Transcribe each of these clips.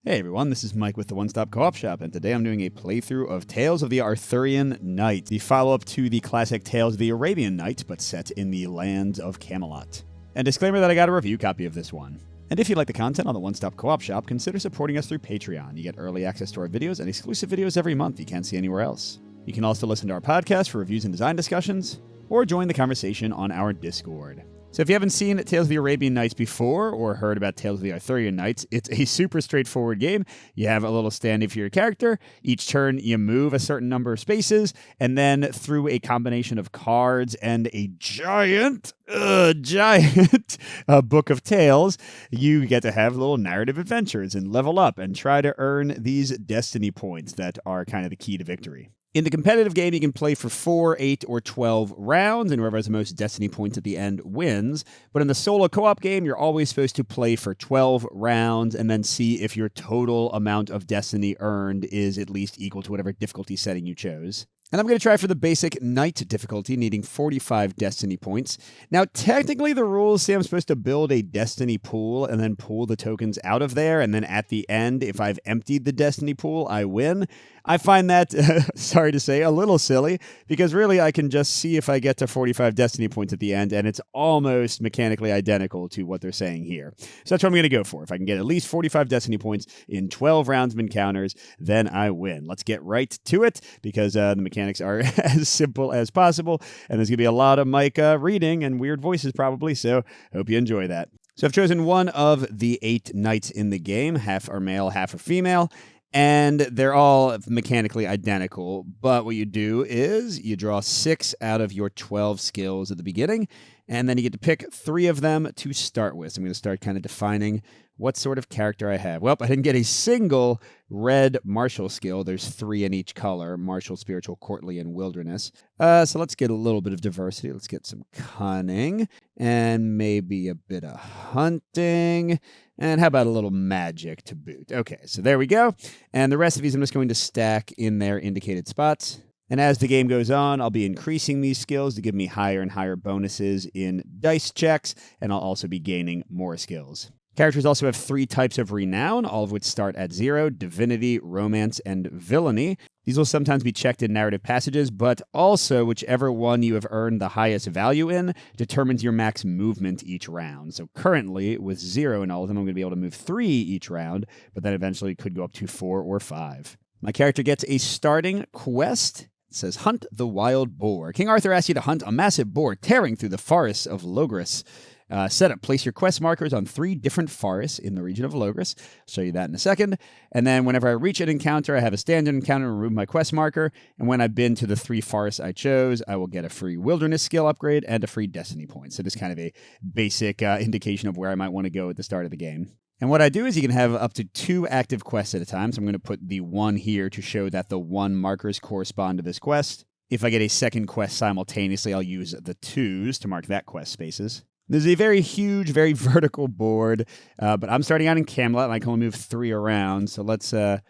Hey everyone, this is Mike with the One Stop Co-op Shop, and today I'm doing a playthrough of Tales of the Arthurian Knights, the follow-up to the classic Tales of the Arabian Nights, but set in the lands of Camelot. And disclaimer that I got a review copy of this one. And if you like the content on the One Stop Co-op Shop, consider supporting us through Patreon. You get early access to our videos and exclusive videos every month you can't see anywhere else. You can also listen to our podcast for reviews and design discussions, or join the conversation on our Discord. So if you haven't seen Tales of the Arabian Nights before or heard about Tales of the Arthurian Knights, it's a super straightforward game. You have a little standee for your character. Each turn you move a certain number of spaces, and then through a combination of cards and a giant book of tales, you get to have little narrative adventures and level up and try to earn these destiny points that are kind of the key to victory. In the competitive game, you can play for 4, 8, or 12 rounds, and whoever has the most destiny points at the end wins. But in the solo co-op game, you're always supposed to play for 12 rounds and then see if your total amount of destiny earned is at least equal to whatever difficulty setting you chose. And I'm going to try for the basic Knight difficulty, needing 45 destiny points. Now, technically, the rules say I'm supposed to build a destiny pool and then pull the tokens out of there, and then at the end, if I've emptied the destiny pool, I win. I find that, sorry to say, a little silly, because really I can just see if I get to 45 destiny points at the end, and it's almost mechanically identical to what they're saying here. So that's what I'm going to go for. If I can get at least 45 destiny points in 12 rounds of encounters, then I win. Let's get right to it, because the mechanics are as simple as possible, and there's going to be a lot of Mike reading and weird voices probably, so hope you enjoy that. So I've chosen one of the 8 knights in the game. Half are male, half are female. And they're all mechanically identical, but what you do is you draw 6 out of your 12 skills at the beginning, and then you get to pick 3 of them to start with. So I'm going to start kind of defining what sort of character I have. Well, I didn't get a single red martial skill. There's 3 in each color: martial, spiritual, courtly, and wilderness. So let's get a little bit of diversity. Let's get some cunning and maybe a bit of hunting. And how about a little magic to boot? Okay, so there we go. And the rest of these I'm just going to stack in their indicated spots. And as the game goes on, I'll be increasing these skills to give me higher and higher bonuses in dice checks, and I'll also be gaining more skills. Characters also have 3 types of renown, all of which start at 0: divinity, romance, and villainy. These will sometimes be checked in narrative passages, but also whichever one you have earned the highest value in determines your max movement each round. So currently, with 0 in all of them, I'm going to be able to move 3 each round, but then eventually could go up to 4 or 5. My character gets a starting quest. It says, Hunt the Wild Boar. King Arthur asks you to hunt a massive boar tearing through the forests of Logres. Setup. Place your quest markers on 3 different forests in the region of Logres. I'll show you that in a second. And then whenever I reach an encounter, I have a standard encounter and remove my quest marker. And when I've been to the 3 forests I chose, I will get a free wilderness skill upgrade and a free destiny point. So just kind of a basic indication of where I might want to go at the start of the game. And what I do is you can have up to 2 active quests at a time. So I'm going to put the 1 here to show that the 1 markers correspond to this quest. If I get a second quest simultaneously, I'll use the 2s to mark that quest spaces. There's a very huge, very vertical board, but I'm starting out in Camelot, and I can only move 3 around. So let's, I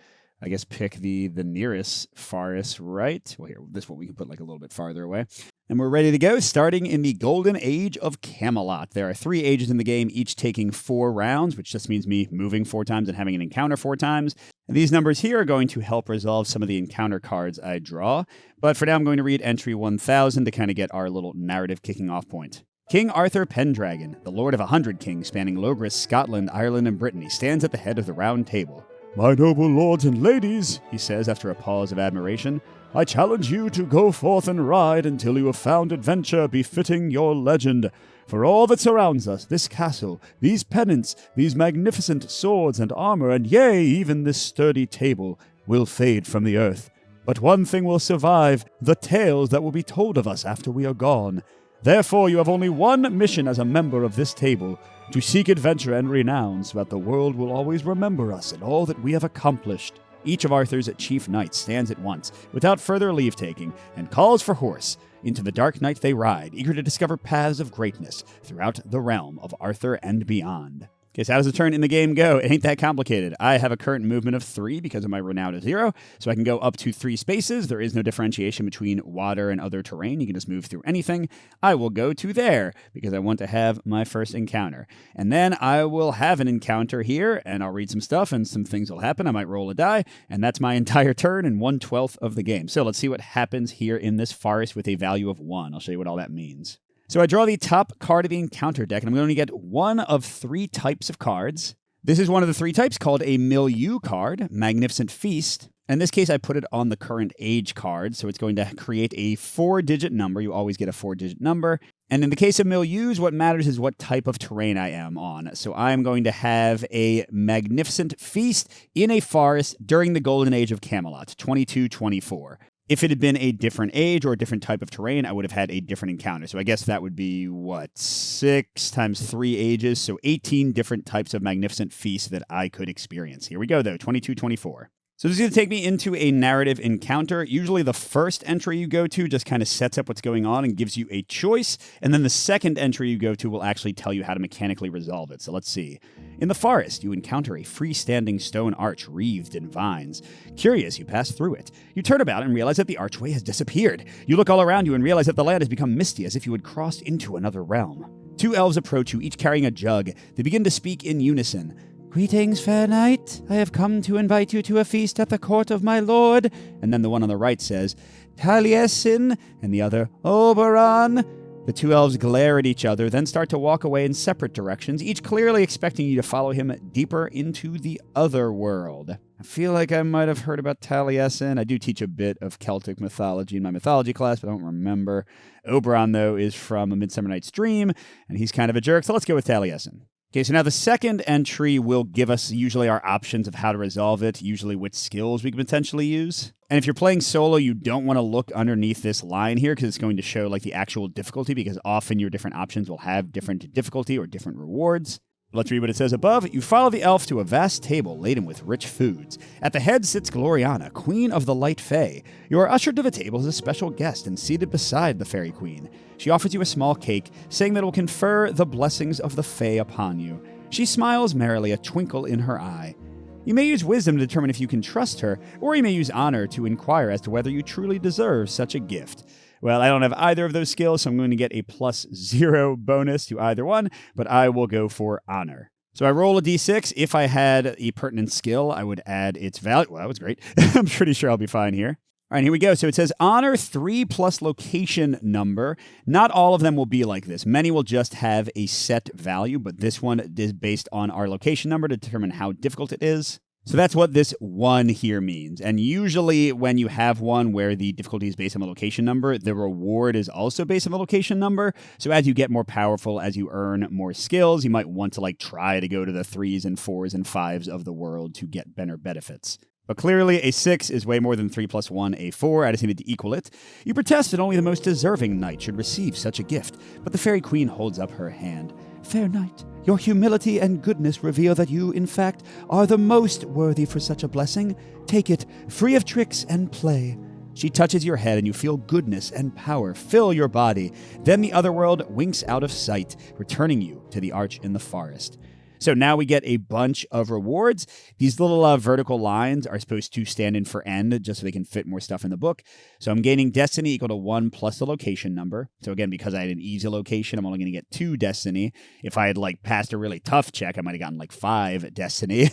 guess, pick the nearest forest, right? Well, here, this one we can put like a little bit farther away. And we're ready to go, starting in the Golden Age of Camelot. There are 3 ages in the game, each taking 4 rounds, which just means me moving 4 times and having an encounter 4 times. And these numbers here are going to help resolve some of the encounter cards I draw. But for now, I'm going to read entry 1000 to kind of get our little narrative kicking off point. King Arthur Pendragon, the lord of 100 kings spanning Logres, Scotland, Ireland, and Brittany, stands at the head of the round table. My noble lords and ladies, he says after a pause of admiration, I challenge you to go forth and ride until you have found adventure befitting your legend. For all that surrounds us, this castle, these pennants, these magnificent swords and armor, and yea, even this sturdy table, will fade from the earth. But one thing will survive, the tales that will be told of us after we are gone. Therefore, you have only one mission as a member of this table, to seek adventure and renown so that the world will always remember us and all that we have accomplished. Each of Arthur's chief knights stands at once, without further leave-taking, and calls for horse. Into the dark night they ride, eager to discover paths of greatness throughout the realm of Arthur and beyond. Okay, so how does the turn in the game go? It ain't that complicated. I have a current movement of 3 because of my renown of 0, so I can go up to 3 spaces. There is no differentiation between water and other terrain. You can just move through anything. I will go to there because I want to have my first encounter. And then I will have an encounter here, and I'll read some stuff, and some things will happen. I might roll a die, and that's my entire turn and 1/12 of the game. So let's see what happens here in this forest with a value of 1. I'll show you what all that means. So I draw the top card of the encounter deck, and I'm going to get one of 3 types of cards. This is one of the 3 types called a Milieu card, Magnificent Feast. In this case, I put it on the current age card, so it's going to create a 4-digit number. You always get a 4-digit number. And in the case of Milieus, what matters is what type of terrain I am on. So I'm going to have a Magnificent Feast in a forest during the Golden Age of Camelot, 2224. If it had been a different age or a different type of terrain, I would have had a different encounter. So I guess that would be, 6 times 3 ages, so 18 different types of Magnificent Feasts that I could experience. Here we go, though, 2224. So this is going to take me into a narrative encounter. Usually the first entry you go to just kind of sets up what's going on and gives you a choice, and then the second entry you go to will actually tell you how to mechanically resolve it. So let's see. In the forest, you encounter a freestanding stone arch wreathed in vines. Curious, you pass through it. You turn about and realize that the archway has disappeared. You look all around you and realize that the land has become misty, as if you had crossed into another realm. 2 elves approach you, each carrying a jug. They begin to speak in unison. "Greetings, fair knight. I have come to invite you to a feast at the court of my lord." And then the one on the right says, "Taliesin," and the other, "Oberon." The 2 elves glare at each other, then start to walk away in separate directions, each clearly expecting you to follow him deeper into the other world. I feel like I might have heard about Taliesin. I do teach a bit of Celtic mythology in my mythology class, but I don't remember. Oberon, though, is from A Midsummer Night's Dream, and he's kind of a jerk, so let's go with Taliesin. Okay, so now the second entry will give us usually our options of how to resolve it, usually which skills we can potentially use. And if you're playing solo, you don't want to look underneath this line here because it's going to show like the actual difficulty, because often your different options will have different difficulty or different rewards. Let's read what it says above. You follow the elf to a vast table laden with rich foods. At the head sits Gloriana, queen of the light fae. You are ushered to the table as a special guest and seated beside the fairy queen. She offers you a small cake, saying that it will confer the blessings of the fae upon you. She smiles merrily, a twinkle in her eye. You may use wisdom to determine if you can trust her, or you may use honor to inquire as to whether you truly deserve such a gift. Well, I don't have either of those skills, so I'm going to get a +0 bonus to either one, but I will go for honor. So I roll a d6. If I had a pertinent skill, I would add its value. Well, that was great. I'm pretty sure I'll be fine here. All right, here we go. So it says honor 3 plus location number. Not all of them will be like this. Many will just have a set value, but this one is based on our location number to determine how difficult it is. So that's what this 1 here means. And usually when you have one where the difficulty is based on the location number, the reward is also based on the location number. So as you get more powerful, as you earn more skills, you might want to try to go to the 3s and 4s and 5s of the world to get better benefits. But clearly, a 6 is way more than 3 plus 1, a 4. I just needed to equal it. You protest that only the most deserving knight should receive such a gift, but the fairy queen holds up her hand. "Fair knight, your humility and goodness reveal that you, in fact, are the most worthy for such a blessing. Take it, free of tricks and play." She touches your head and you feel goodness and power fill your body. Then the other world winks out of sight, returning you to the arch in the forest. So now we get a bunch of rewards. These little vertical lines are supposed to stand in for end, just so they can fit more stuff in the book. So I'm gaining destiny equal to 1 plus the location number. So again, because I had an easy location, I'm only going to get 2 destiny. If I had passed a really tough check, I might have gotten 5 destiny.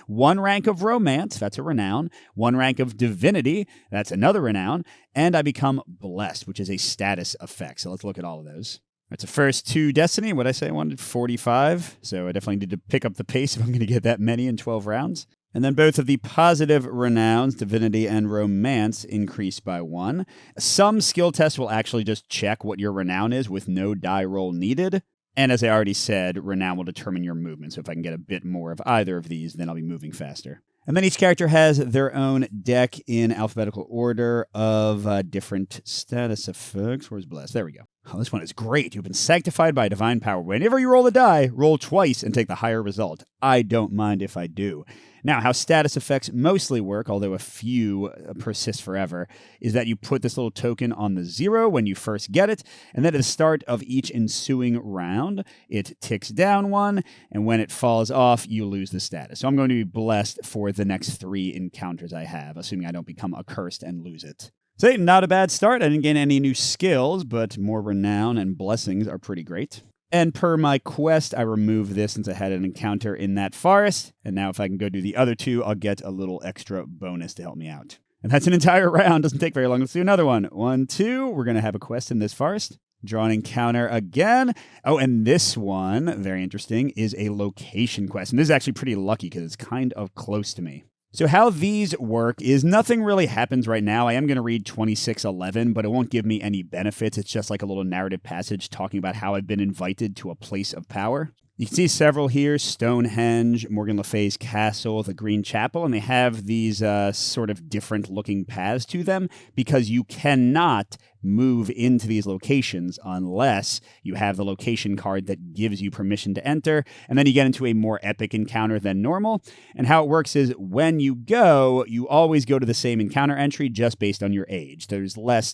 1 rank of romance, that's a renown. 1 rank of divinity, that's another renown. And I become blessed, which is a status effect. So let's look at all of those. It's the first 2 destiny. What did I say? I wanted 45. So I definitely need to pick up the pace if I'm going to get that many in 12 rounds. And then both of the positive renowns, divinity and romance, increase by 1. Some skill tests will actually just check what your renown is with no die roll needed. And as I already said, renown will determine your movement. So if I can get a bit more of either of these, then I'll be moving faster. And then each character has their own deck in alphabetical order of different status effects. Where's blessed? There we go. Oh, this one is great. You've been sanctified by divine power. Whenever you roll the die, roll twice and take the higher result. I don't mind if I do. Now, how status effects mostly work, although a few persist forever, is that you put this little token on the 0 when you first get it, and then at the start of each ensuing round, it ticks down 1, and when it falls off, you lose the status. So I'm going to be blessed for the next 3 encounters I have, assuming I don't become accursed and lose it. So not a bad start. I didn't gain any new skills, but more renown and blessings are pretty great. And per my quest, I removed this since I had an encounter in that forest. And now if I can go do the other 2, I'll get a little extra bonus to help me out. And that's an entire round. Doesn't take very long. Let's do another one. 1, 2. We're going to have a quest in this forest. Draw an encounter again. Oh, and this one, very interesting, is a location quest. And this is actually pretty lucky because it's kind of close to me. So how these work is nothing really happens right now. I am going to read 2611, but it won't give me any benefits. It's just like a little narrative passage talking about how I've been invited to a place of power. You can see several here: Stonehenge, Morgan Le Fay's castle, the Green Chapel, and they have these sort of different looking paths to them because you cannot move into these locations unless you have the location card that gives you permission to enter, and then you get into a more epic encounter than normal. And how it works is when you go, you always go to the same encounter entry just based on your age. There's less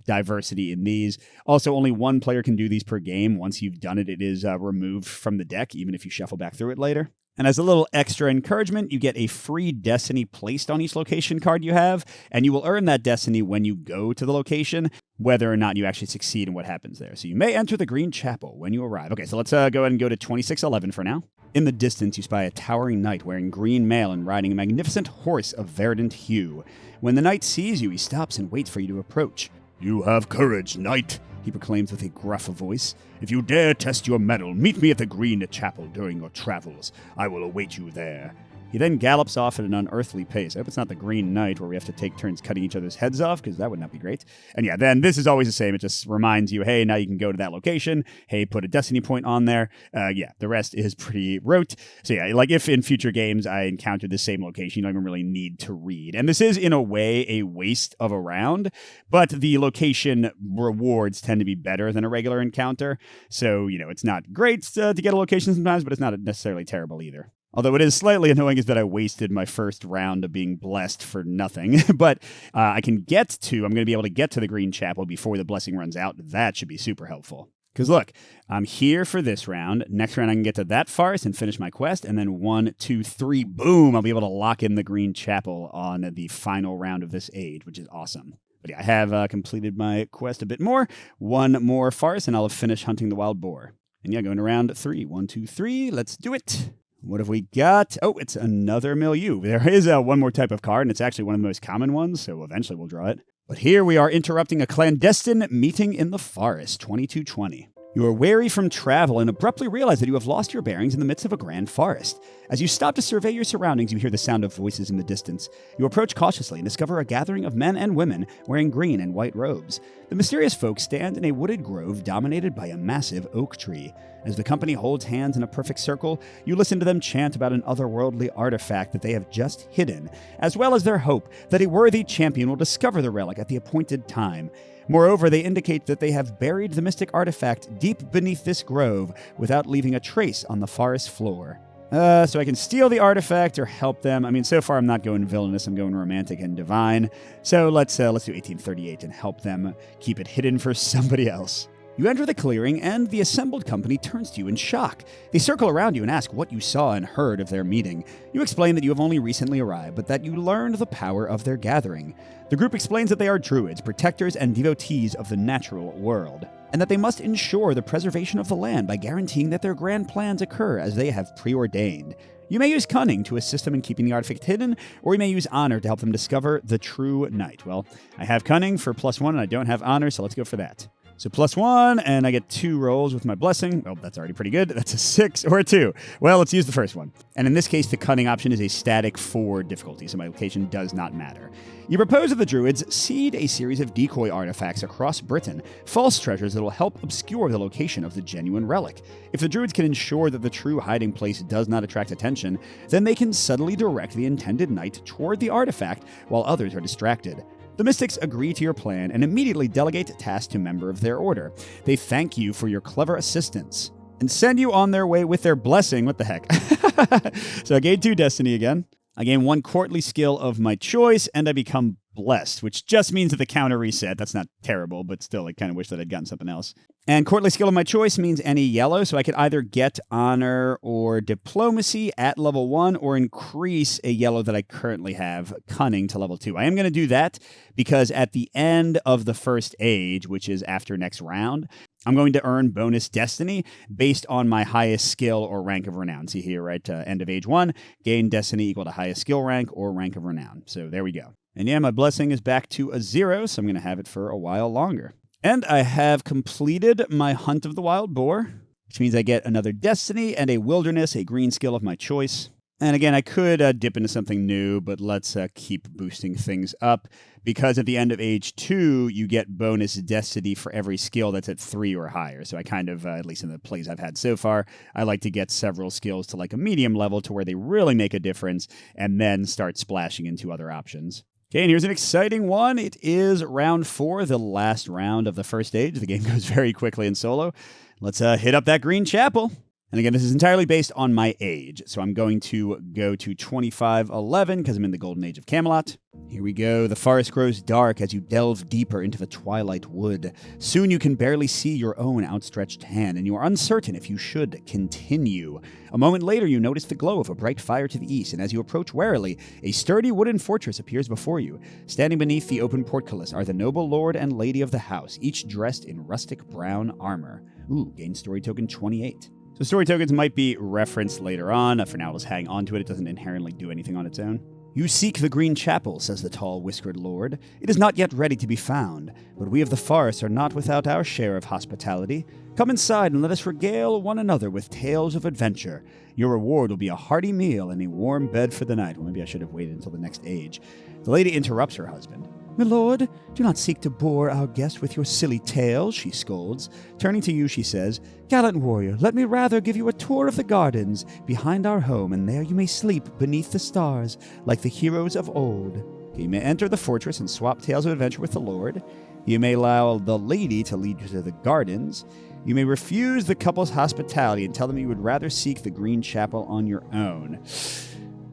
diversity in these. Also, only one player can do these per game. Once you've done it, it is removed from the deck, even if you shuffle back through it later. And as a little extra encouragement, you get a free destiny placed on each location card you have, and you will earn that destiny when you go to the location, whether or not you actually succeed in what happens there. So you may enter the Green Chapel when you arrive. Okay, so let's go ahead and go to 2611 for now. In the distance, you spy a towering knight wearing green mail and riding a magnificent horse of verdant hue. When the knight sees you, he stops and waits for you to approach. "You have courage, knight," he proclaims with a gruff voice. "If you dare test your mettle, meet me at the Green Chapel during your travels. I will await you there." He then gallops off at an unearthly pace. I hope it's not the Green Knight where we have to take turns cutting each other's heads off, because that would not be great. And yeah, then this is always the same. It just reminds you, hey, now you can go to that location. Hey, put a destiny point on there. The rest is pretty rote. So yeah, like if in future games I encountered the same location, you don't even really need to read. And this is, in a way, a waste of a round, but the location rewards tend to be better than a regular encounter. So, it's not great to get a location sometimes, but it's not necessarily terrible either. Although it is slightly annoying is that I wasted my first round of being blessed for nothing. But I'm going to be able to get to the Green Chapel before the blessing runs out. That should be super helpful. Because look, I'm here for this round. Next round I can get to that forest and finish my quest. And then 1, 2, 3, boom, I'll be able to lock in the Green Chapel on the final round of this age, which is awesome. But yeah, I have completed my quest a bit more. 1 more forest and I'll have finished hunting the wild boar. And yeah, going to round 3. 1, 2, 3, let's do it. What have we got? Oh, it's another milieu. There is one more type of card, and it's actually one of the most common ones, so eventually we'll draw it. But here we are interrupting a clandestine meeting in the forest, 2220. You are wary from travel and abruptly realize that you have lost your bearings in the midst of a grand forest. As you stop to survey your surroundings, you hear the sound of voices in the distance. You approach cautiously and discover a gathering of men and women wearing green and white robes. The mysterious folk stand in a wooded grove dominated by a massive oak tree. As the company holds hands in a perfect circle, you listen to them chant about an otherworldly artifact that they have just hidden, as well as their hope that a worthy champion will discover the relic at the appointed time. Moreover, they indicate that they have buried the mystic artifact deep beneath this grove without leaving a trace on the forest floor. So I can steal the artifact or help them. I mean, so far I'm not going villainous, I'm going romantic and divine. So let's do 1838 and help them keep it hidden for somebody else. You enter the clearing, and the assembled company turns to you in shock. They circle around you and ask what you saw and heard of their meeting. You explain that you have only recently arrived, but that you learned the power of their gathering. The group explains that they are druids, protectors, and devotees of the natural world, and that they must ensure the preservation of the land by guaranteeing that their grand plans occur as they have preordained. You may use cunning to assist them in keeping the artifact hidden, or you may use honor to help them discover the true knight. Well, I have cunning for +1, and I don't have honor, so let's go for that. So +1, and I get 2 rolls with my blessing. Oh, that's already pretty good. That's a 6 or a 2. Well, let's use the first one. And in this case, the cunning option is a static 4 difficulty, so my location does not matter. You propose that the druids seed a series of decoy artifacts across Britain, false treasures that will help obscure the location of the genuine relic. If the druids can ensure that the true hiding place does not attract attention, then they can subtly direct the intended knight toward the artifact while others are distracted. The mystics agree to your plan and immediately delegate tasks to a member of their order. They thank you for your clever assistance and send you on their way with their blessing. What the heck? So I gain 2 destiny again. I gain 1 courtly skill of my choice, and I become blessed, which just means that the counter reset. That's not terrible, but still, I kind of wish that I'd gotten something else. And courtly skill of my choice means any yellow, so I could either get honor or diplomacy at level 1 or increase a yellow that I currently have, cunning, to level 2. I am going to do that because at the end of the first age, which is after next round, I'm going to earn bonus destiny based on my highest skill or rank of renown. See here, right? End of age 1, gain destiny equal to highest skill rank or rank of renown. So there we go. And yeah, my blessing is back to a 0, so I'm going to have it for a while longer. And I have completed my Hunt of the Wild Boar, which means I get another destiny and a wilderness, a green skill of my choice. And again, I could dip into something new, but let's keep boosting things up, because at the end of age 2, you get bonus destiny for every skill that's at 3 or higher. So I kind of, at least in the plays I've had so far, I like to get several skills to like a medium level to where they really make a difference, and then start splashing into other options. Okay, and here's an exciting one. It is round 4, the last round of the first stage. The game goes very quickly in solo. Let's hit up that green chapel. And again, this is entirely based on my age. So I'm going to go to 2511 because I'm in the golden age of Camelot. Here we go. The forest grows dark as you delve deeper into the twilight wood. Soon you can barely see your own outstretched hand, and you are uncertain if you should continue. A moment later, you notice the glow of a bright fire to the east, and as you approach warily, a sturdy wooden fortress appears before you. Standing beneath the open portcullis are the noble lord and lady of the house, each dressed in rustic brown armor. Ooh, gain story token 28. So story tokens might be referenced later on. For now, let's hang on to it. It doesn't inherently do anything on its own. You seek the green chapel, says the tall, whiskered lord. It is not yet ready to be found, but we of the forest are not without our share of hospitality. Come inside and let us regale one another with tales of adventure. Your reward will be a hearty meal and a warm bed for the night. Well, maybe I should have waited until the next age. The lady interrupts her husband. My lord, do not seek to bore our guest with your silly tales, she scolds. Turning to you, she says, Gallant warrior, let me rather give you a tour of the gardens behind our home, and there you may sleep beneath the stars, like the heroes of old. You may enter the fortress and swap tales of adventure with the lord. You may allow the lady to lead you to the gardens. You may refuse the couple's hospitality and tell them you would rather seek the green chapel on your own.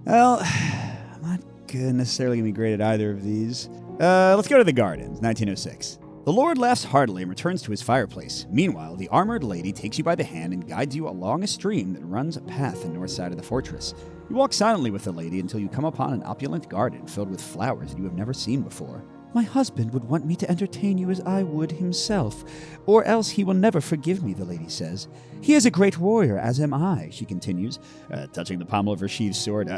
Well, I'm not necessarily going to be great at either of these. Let's go to the gardens, 1906. The lord laughs heartily and returns to his fireplace. Meanwhile, the armored lady takes you by the hand and guides you along a stream that runs a path the north side of the fortress. You walk silently with the lady until you come upon an opulent garden filled with flowers that you have never seen before. My husband would want me to entertain you as I would himself, or else he will never forgive me, the lady says. He is a great warrior, as am I, she continues, touching the pommel of her sheathed sword.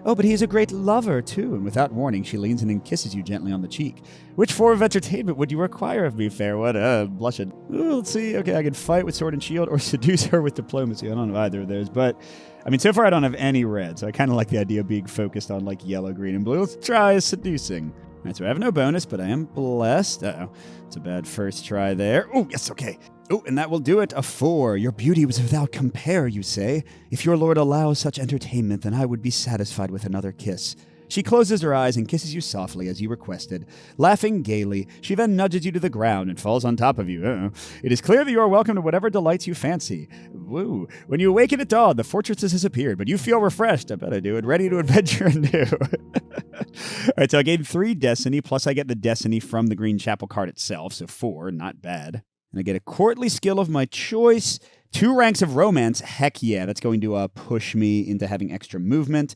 Oh, but he is a great lover, too, and without warning, she leans in and kisses you gently on the cheek. Which form of entertainment would you require of me, fair one? Blushing. Ooh, let's see. Okay, I can fight with sword and shield or seduce her with diplomacy. I don't know either of those, but I mean, so far I don't have any red, so I kind of like the idea of being focused on like yellow, green, and blue. Let's try seducing. All right, so I have no bonus, but I am blessed. Uh-oh. It's a bad first try there. Oh, yes, okay. Oh, and that will do it. A 4. Your beauty was without compare, you say. If your lord allows such entertainment, then I would be satisfied with another kiss. She closes her eyes and kisses you softly as you requested. Laughing gaily, she then nudges you to the ground and falls on top of you. Uh-oh. It is clear that you are welcome to whatever delights you fancy. Woo. When you awaken at dawn, the fortress has disappeared, but you feel refreshed, I bet I do, and ready to adventure anew. All right, so I gained 3 destiny, plus I get the destiny from the Green Chapel card itself, so 4, not bad. And I get a courtly skill of my choice, 2 ranks of romance. Heck yeah, that's going to push me into having extra movement.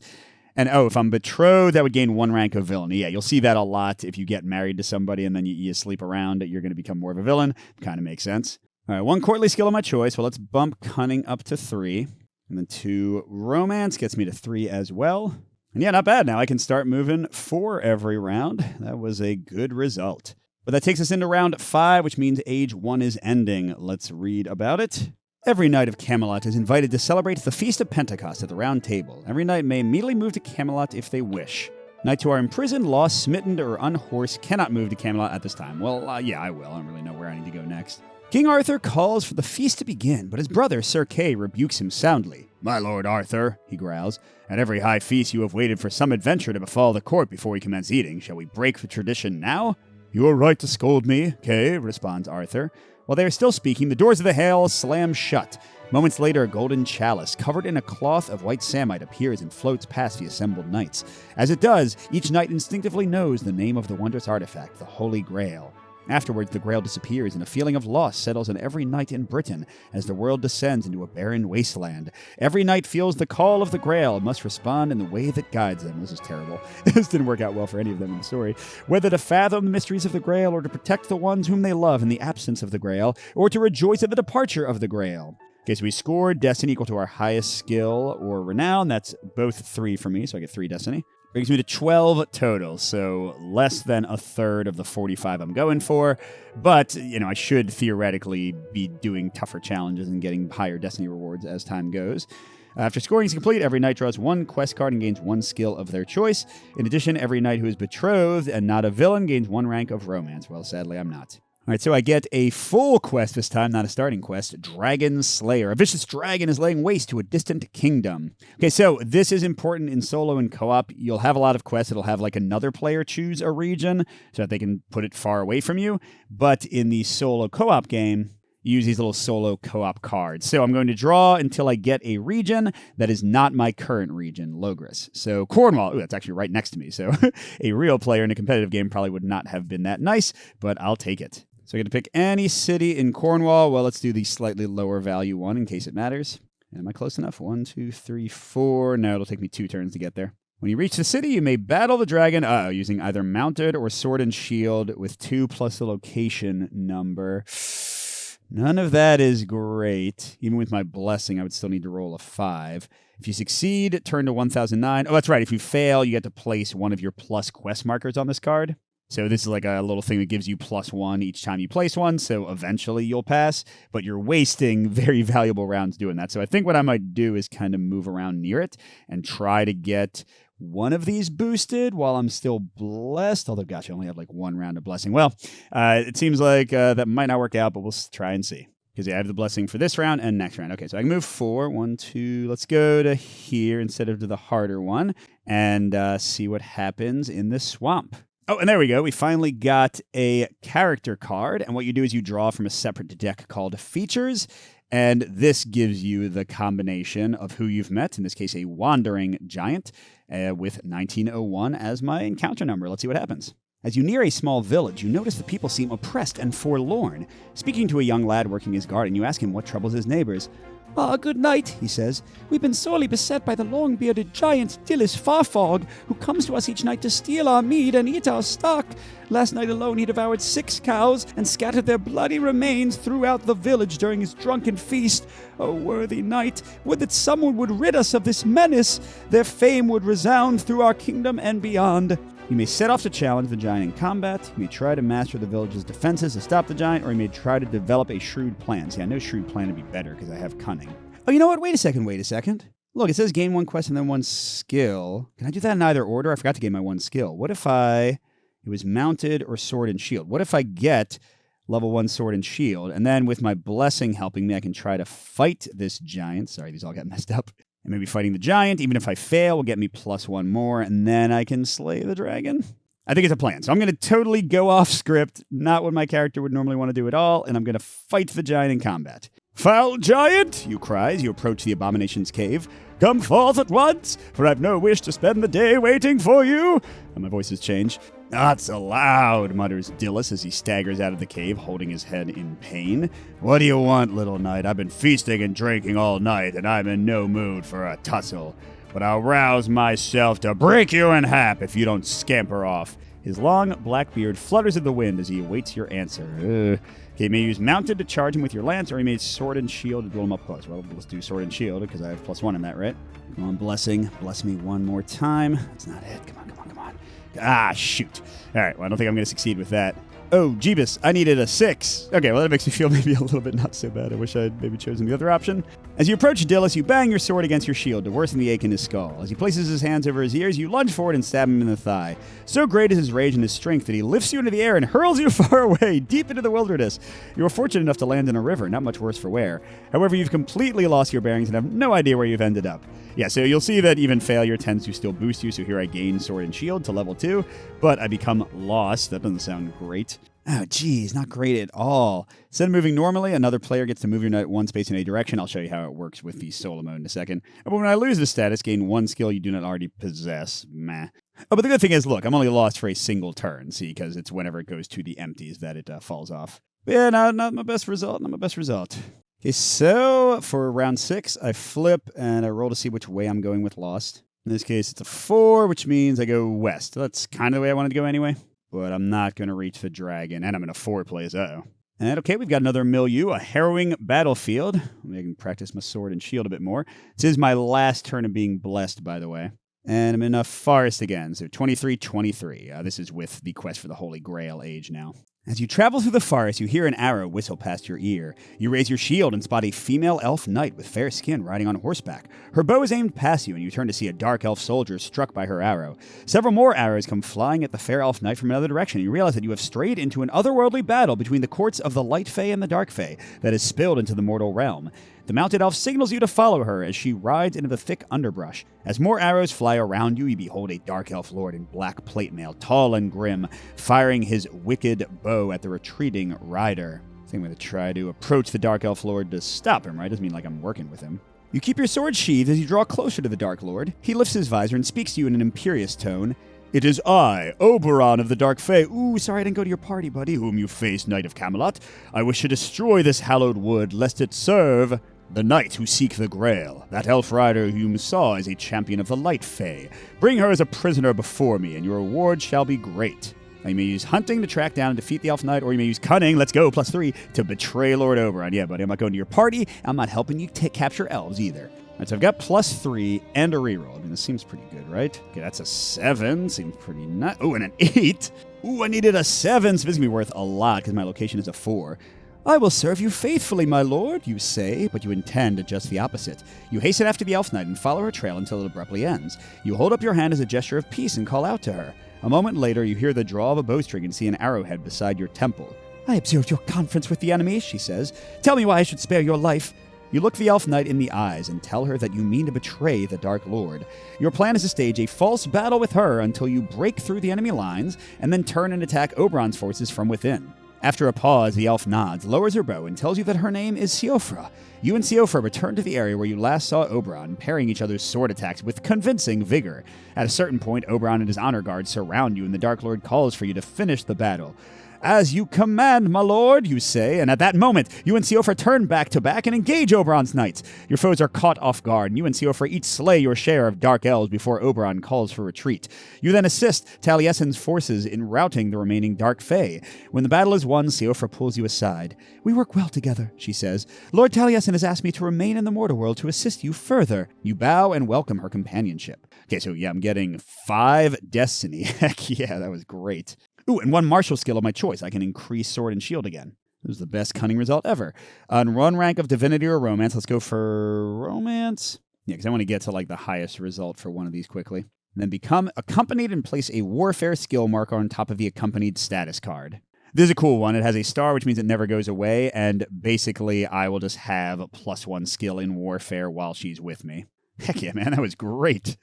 And if I'm betrothed, that would gain 1 rank of villainy. Yeah, you'll see that a lot if you get married to somebody and then you sleep around, you're going to become more of a villain. Kind of makes sense. All right, 1 courtly skill of my choice. Well, let's bump cunning up to 3. And then 2 romance gets me to 3 as well. And yeah, not bad. Now I can start moving 4 every round. That was a good result. But that takes us into round 5, which means age 1 is ending. Let's read about it. Every knight of Camelot is invited to celebrate the Feast of Pentecost at the Round Table. Every knight may immediately move to Camelot if they wish. Knights who are imprisoned, lost, smitten, or unhorsed cannot move to Camelot at this time. Well, yeah, I will. I don't really know where I need to go next. King Arthur calls for the feast to begin, but his brother, Sir Kay, rebukes him soundly. "My lord Arthur," he growls, "at every high feast you have waited for some adventure to befall the court before we commence eating. Shall we break the tradition now?" "You are right to scold me, Kay," responds Arthur. While they are still speaking, the doors of the hall slam shut. Moments later, a golden chalice, covered in a cloth of white samite, appears and floats past the assembled knights. As it does, each knight instinctively knows the name of the wondrous artifact, the Holy Grail. Afterwards, the Grail disappears, and a feeling of loss settles on every knight in Britain as the world descends into a barren wasteland. Every knight feels the call of the Grail and must respond in the way that guides them. This is terrible. This didn't work out well for any of them in the story. Whether to fathom the mysteries of the Grail, or to protect the ones whom they love in the absence of the Grail, or to rejoice at the departure of the Grail. Okay, so we scored Destiny equal to our highest skill or Renown. That's both 3 for me, so I get 3 Destiny. Brings me to 12 total, so less than a third of the 45 I'm going for. But, I should theoretically be doing tougher challenges and getting higher Destiny rewards as time goes. After scoring is complete, every knight draws 1 quest card and gains 1 skill of their choice. In addition, every knight who is betrothed and not a villain gains 1 rank of romance. Well, sadly, I'm not. All right, so I get a full quest this time, not a starting quest. Dragon Slayer. A vicious dragon is laying waste to a distant kingdom. Okay, so this is important in solo and co-op. You'll have a lot of quests. It'll have another player choose a region so that they can put it far away from you. But in the solo co-op game, you use these little solo co-op cards. So I'm going to draw until I get a region that is not my current region, Logris. So Cornwall, that's actually right next to me. So a real player in a competitive game probably would not have been that nice, but I'll take it. So I get to pick any city in Cornwall. Well, let's do the slightly lower value one in case it matters. And am I close enough? 1, 2, 3, 4. No, it'll take me 2 turns to get there. When you reach the city, you may battle the dragon using either mounted or sword and shield with 2 plus the location number. None of that is great. Even with my blessing, I would still need to roll a 5. If you succeed, turn to 1009. Oh, that's right. If you fail, you get to place one of your plus quest markers on this card. So this is like a little thing that gives you +1 each time you place one, so eventually you'll pass, but you're wasting very valuable rounds doing that. So I think what I might do is kind of move around near it and try to get one of these boosted while I'm still blessed, although gosh, I only have 1 round of blessing. Well, it seems like that might not work out, but we'll try and see. Because I have the blessing for this round and next round. Okay, so I can move 4, 1, 2, let's go to here instead of to the harder one and see what happens in the swamp. Oh, and there we go. We finally got a character card. And what you do is you draw from a separate deck called Features. And this gives you the combination of who you've met. In this case, a wandering giant with 1901 as my encounter number. Let's see what happens. As you near a small village, you notice the people seem oppressed and forlorn. Speaking to a young lad working his garden, you ask him what troubles his neighbors. "Ah, good night," he says. "We've been sorely beset by the long-bearded giant Dillis Farfog, who comes to us each night to steal our mead and eat our stock. Last night alone he devoured 6 cows and scattered their bloody remains throughout the village during his drunken feast. O worthy knight, would that someone would rid us of this menace. Their fame would resound through our kingdom and beyond." You may set off to challenge the giant in combat. You may try to master the village's defenses to stop the giant, or you may try to develop a shrewd plan. See, I know shrewd plan would be better because I have cunning. Oh, you know what? Wait a second. Look, it says gain 1 quest and then 1 skill. Can I do that in either order? I forgot to gain my 1 skill. What if it was mounted or sword and shield? What if I get level 1 sword and shield, and then with my blessing helping me, I can try to fight this giant. Sorry, these all got messed up. And maybe fighting the giant, even if I fail, will get me +1 more, and then I can slay the dragon. I think it's a plan. So I'm going to totally go off script, not what my character would normally want to do at all, and I'm going to fight the giant in combat. "Foul giant," you cry as you approach the abomination's cave. "Come forth at once, for I've no wish to spend the day waiting for you." And my voice has changed. "Not so loud," mutters Dillis as he staggers out of the cave, holding his head in pain. "What do you want, little knight? I've been feasting and drinking all night, and I'm in no mood for a tussle. But I'll rouse myself to break you in half if you don't scamper off." His long black beard flutters in the wind as he awaits your answer. Okay, you may use mounted to charge him with your lance, or you may use sword and shield to duel him up close. Well, let's do sword and shield because I have +1 in that, right? Come on, blessing. Bless me one more time. That's not it. Come on. Ah, shoot. All right, well, I don't think I'm going to succeed with that. Oh, Jeebus, I needed a 6. Okay, well, that makes me feel maybe a little bit not so bad. I wish I'd maybe chosen the other option. As you approach Dillis, you bang your sword against your shield to worsen the ache in his skull. As he places his hands over his ears, you lunge forward and stab him in the thigh. So great is his rage and his strength that he lifts you into the air and hurls you far away, deep into the wilderness. You were fortunate enough to land in a river, not much worse for wear. However, you've completely lost your bearings and have no idea where you've ended up. Yeah, so you'll see that even failure tends to still boost you, so here I gain sword and shield to level 2, but I become lost. That doesn't sound great. Oh, geez, not great at all. Instead of moving normally, another player gets to move your knight one space in a direction. I'll show you how it works with the solo mode in a second. But when I lose the status, gain one skill you do not already possess. Meh. Oh, but the good thing is, look, I'm only lost for a single turn, see, because it's whenever it goes to the empties that it falls off. But yeah, not my best result, Okay, so for round 6, I flip and I roll to see which way I'm going with lost. In this case, it's a 4, which means I go west. That's kind of the way I wanted to go anyway. But I'm not going to reach the dragon, and I'm in a 4 place. And okay, we've got another milieu, a harrowing battlefield. I can practice my sword and shield a bit more. This is my last turn of being blessed, by the way. And I'm in a forest again, so 23-23. This is with the quest for the Holy Grail age now. As you travel through the forest, you hear an arrow whistle past your ear. You raise your shield and spot a female elf knight with fair skin riding on horseback. Her bow is aimed past you, and you turn to see a dark elf soldier struck by her arrow. Several more arrows come flying at the fair elf knight from another direction, and you realize that you have strayed into an otherworldly battle between the courts of the Light Fae and the Dark Fae that has spilled into the mortal realm. The mounted elf signals you to follow her as she rides into the thick underbrush. As more arrows fly around you, you behold a dark elf lord in black plate mail, tall and grim, firing his wicked bow at the retreating rider. I think I'm going to try to approach the dark elf lord to stop him, right? Doesn't mean like I'm working with him. You keep your sword sheathed as you draw closer to the dark lord. He lifts his visor and speaks to you in an imperious tone. It is I, Oberon of the Dark Fae. Ooh, sorry I didn't go to your party, buddy, whom you face, Knight of Camelot. I wish to destroy this hallowed wood, lest it serve the knights who seek the Grail. That elf rider whom you saw is a champion of the Light Fae. Bring her as a prisoner before me, and your reward shall be great. Now, you may use hunting to track down and defeat the elf knight, or you may use cunning, let's go, +3, to betray Lord Oberon. Yeah, buddy, I'm not going to your party. I'm not helping you capture elves either. All right, so I've got +3 and a reroll. I mean, this seems pretty good, right? Okay, that's a 7. Seems pretty nice. Oh, and an 8. Ooh, I needed a 7, so this is going to be worth a lot because my location is a 4. I will serve you faithfully, my lord, you say, but you intend just the opposite. You hasten after the elf knight and follow her trail until it abruptly ends. You hold up your hand as a gesture of peace and call out to her. A moment later, you hear the draw of a bowstring and see an arrowhead beside your temple. I observed your conference with the enemy, she says. Tell me why I should spare your life. You look the elf knight in the eyes and tell her that you mean to betray the Dark Lord. Your plan is to stage a false battle with her until you break through the enemy lines and then turn and attack Oberon's forces from within. After a pause, the elf nods, lowers her bow, and tells you that her name is Siofra. You and Siofra return to the area where you last saw Oberon, parrying each other's sword attacks with convincing vigor. At a certain point, Oberon and his honor guard surround you, and the Dark Lord calls for you to finish the battle. As you command, my lord, you say, and at that moment, you and Siofra turn back to back and engage Oberon's knights. Your foes are caught off guard, and you and Siofra each slay your share of dark elves before Oberon calls for retreat. You then assist Taliesin's forces in routing the remaining Dark Fae. When the battle is won, Siofra pulls you aside. We work well together, she says. Lord Taliesin has asked me to remain in the mortal world to assist you further. You bow and welcome her companionship. Okay, so yeah, I'm getting 5 destiny. Heck yeah, that was great. Ooh, and 1 martial skill of my choice. I can increase sword and shield again. This is the best cunning result ever. On 1 rank of divinity or romance, let's go for romance. Yeah, because I want to get to like the highest result for one of these quickly. And then become accompanied and place a warfare skill marker on top of the accompanied status card. This is a cool one. It has a star, which means it never goes away. And basically, I will just have a +1 skill in warfare while she's with me. Heck yeah, man. That was great.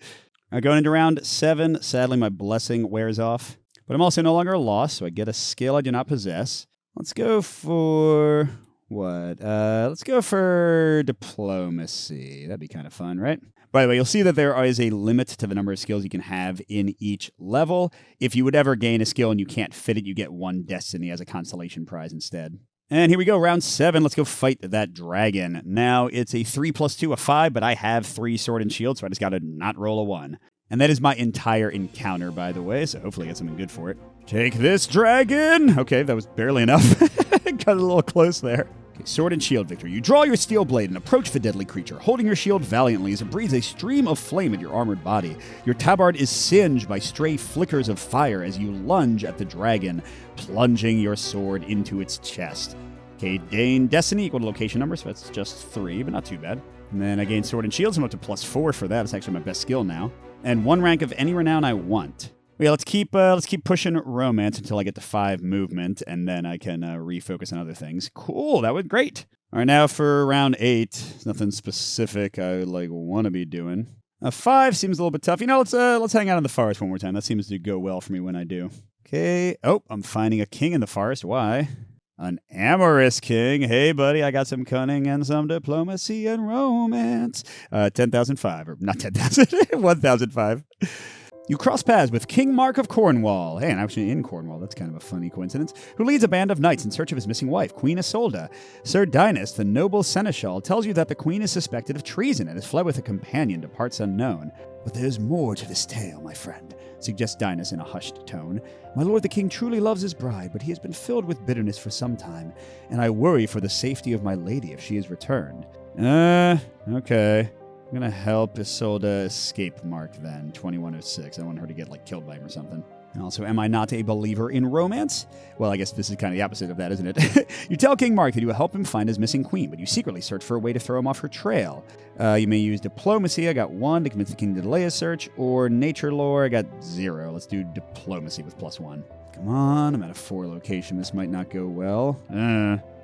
Going into round 7, sadly, my blessing wears off. But I'm also no longer lost, so I get a skill I do not possess. Let's go for... what? Let's go for diplomacy. That'd be kind of fun, right? By the way, you'll see that there is a limit to the number of skills you can have in each level. If you would ever gain a skill and you can't fit it, you get 1 destiny as a consolation prize instead. And here we go, round 7. Let's go fight that dragon. Now, it's a 3 + 2, a 5, but I have 3 sword and shield, so I just got to not roll a 1. And that is my entire encounter, by the way, so hopefully I get something good for it. Take this, dragon! Okay, that was barely enough. Got a little close there. Okay, sword and shield victory. You draw your steel blade and approach the deadly creature, holding your shield valiantly as it breathes a stream of flame at your armored body. Your tabard is singed by stray flickers of fire as you lunge at the dragon, plunging your sword into its chest. Okay, gain destiny equal to location number, so that's just 3, but not too bad. And then I gain sword and shield, so I'm up to +4 for that. It's actually my best skill now. And 1 rank of any renown I want. Yeah, let's keep pushing romance until I get to 5 movement, and then I can refocus on other things. Cool, that was great. All right, now for round 8, nothing specific I want to be doing. 5 seems a little bit tough. Let's hang out in the forest one more time. That seems to go well for me when I do. Okay. Oh, I'm finding a king in the forest. Why? An amorous king. Hey, buddy, I got some cunning and some diplomacy and romance. 10,005, or not 10,000, 1,005. You cross paths with King Mark of Cornwall. Hey, and actually in Cornwall, that's kind of a funny coincidence, who leads a band of knights in search of his missing wife, Queen Isolde. Sir Dinas, the noble seneschal, tells you that the queen is suspected of treason and has fled with a companion to parts unknown. But there's more to this tale, my friend, suggests Dinas in a hushed tone. My lord the king truly loves his bride, but he has been filled with bitterness for some time, and I worry for the safety of my lady if she is returned. Okay. I'm going to help Isolde escape Mark then, 2106. I don't want her to get killed by him or something. And also, am I not a believer in romance? Well, I guess this is kind of the opposite of that, isn't it? You tell King Mark that you will help him find his missing queen, but you secretly search for a way to throw him off her trail. You may use diplomacy. I got 1 to convince the king to delay his search, or nature lore. I got 0. Let's do diplomacy with +1. Come on, I'm at a 4 location. This might not go well.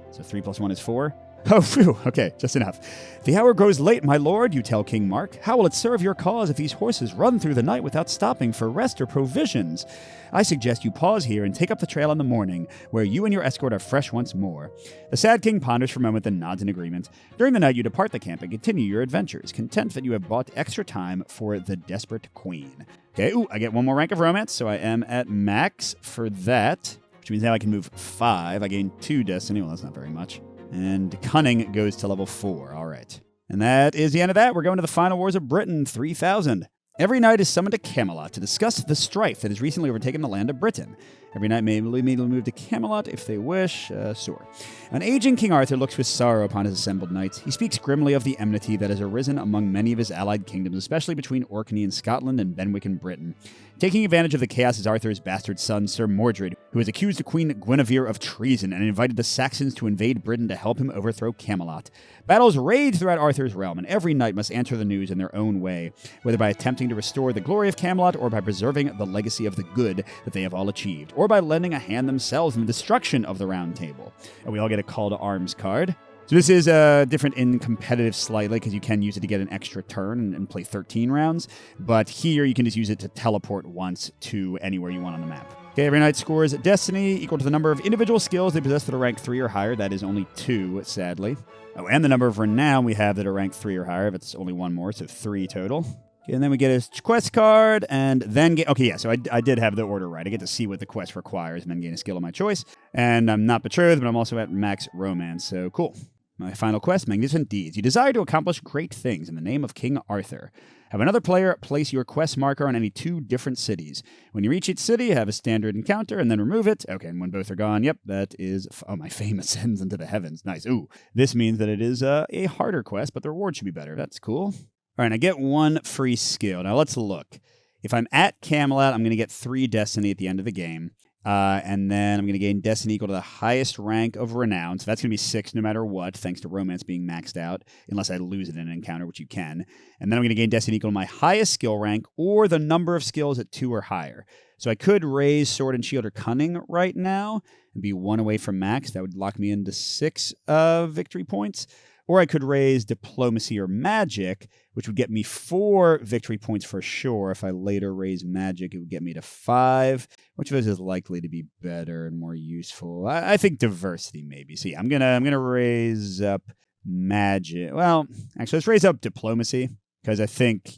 So 3 + 1 is 4. Oh, phew. Okay, just enough. The hour grows late, my lord, you tell King Mark. How will it serve your cause if these horses run through the night without stopping for rest or provisions? I suggest you pause here and take up the trail in the morning, where you and your escort are fresh once more. The sad king ponders for a moment, then nods in agreement. During the night, you depart the camp and continue your adventures, content that you have bought extra time for the desperate queen. Okay, I get 1 more rank of romance, so I am at max for that, which means now I can move 5. I gain 2 destiny. Well, that's not very much. And cunning goes to level 4. All right. And that is the end of that. We're going to the Final Wars of Britain, 3000. Every knight is summoned to Camelot to discuss the strife that has recently overtaken the land of Britain. Every knight may immediately move to Camelot if they wish. Sure. An aging King Arthur looks with sorrow upon his assembled knights. He speaks grimly of the enmity that has arisen among many of his allied kingdoms, especially between Orkney in Scotland and Benwick in Britain. Taking advantage of the chaos is Arthur's bastard son, Sir Mordred, who has accused the Queen Guinevere of treason and invited the Saxons to invade Britain to help him overthrow Camelot. Battles rage throughout Arthur's realm, and every knight must answer the news in their own way, whether by attempting to restore the glory of Camelot or by preserving the legacy of the good that they have all achieved, or by lending a hand themselves in the destruction of the Round Table. And we all get a call to arms card. So this is different in competitive slightly because you can use it to get an extra turn and play 13 rounds. But here you can just use it to teleport once to anywhere you want on the map. Okay, every knight scores destiny equal to the number of individual skills they possess that are ranked 3 or higher. That is only 2, sadly. Oh, and the number of renown we have that are ranked 3 or higher. If it's only 1 more, so 3 total. Okay, and then we get a quest card, and then get... Okay, yeah, so I did have the order right. I get to see what the quest requires and then gain a skill of my choice. And I'm not betrothed, but I'm also at max romance, so cool. My final quest, Magnificent Deeds. You desire to accomplish great things in the name of King Arthur. Have another player place your quest marker on any 2 different cities. When you reach each city, have a standard encounter, and then remove it. Okay, and when both are gone, yep, that is... Oh, my fame ascends into the heavens. Nice. Ooh, this means that it is a harder quest, but the reward should be better. That's cool. All right, I get 1 free skill. Now, let's look. If I'm at Camelot, I'm going to get 3 destiny at the end of the game. And then I'm going to gain destiny equal to the highest rank of renown. So that's going to be 6 no matter what, thanks to romance being maxed out, unless I lose it in an encounter, which you can. And then I'm going to gain destiny equal to my highest skill rank or the number of skills at 2 or higher. So I could raise sword and shield or cunning right now and be 1 away from max. That would lock me into 6 victory points. Or I could raise diplomacy or magic, which would get me 4 victory points for sure. If I later raise magic, it would get me to 5. Which of those is likely to be better and more useful? I think diversity maybe. So yeah, I'm gonna raise up magic. Well, actually, let's raise up diplomacy because I think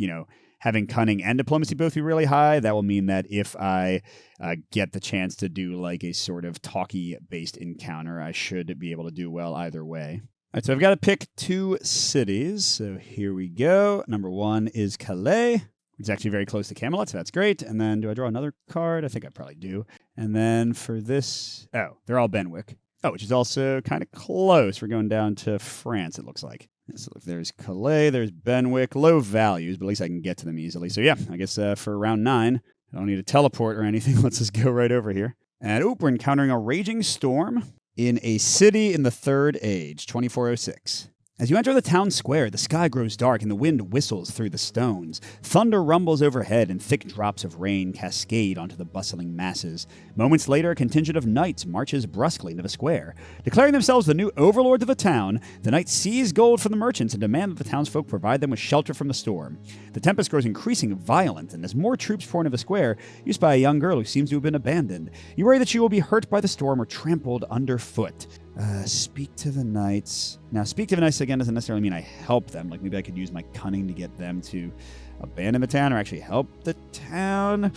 having cunning and diplomacy both be really high. That will mean that if I get the chance to do like a sort of talkie-based encounter, I should be able to do well either way. All right, so I've got to pick 2 cities. So here we go. Number 1 is Calais. It's actually very close to Camelot, so that's great. And then do I draw another card? I think I probably do. And then for this... Oh, they're all Benwick. Oh, which is also kind of close. We're going down to France, it looks like. So there's Calais, there's Benwick. Low values, but at least I can get to them easily. So yeah, I guess for round 9, I don't need to teleport or anything. Let's just go right over here. And we're encountering a raging storm in a city in the Third Age, 2406. As you enter the town square, the sky grows dark and the wind whistles through the stones. Thunder rumbles overhead and thick drops of rain cascade onto the bustling masses. Moments later, a contingent of knights marches brusquely into the square. Declaring themselves the new overlords of the town, the knights seize gold from the merchants and demand that the townsfolk provide them with shelter from the storm. The tempest grows increasingly violent, and as more troops pour into the square, you spy a young girl who seems to have been abandoned. You worry that she will be hurt by the storm or trampled underfoot. Speak to the knights. Now, speak to the knights again doesn't necessarily mean I help them. Like, maybe I could use my cunning to get them to abandon the town or actually help the town.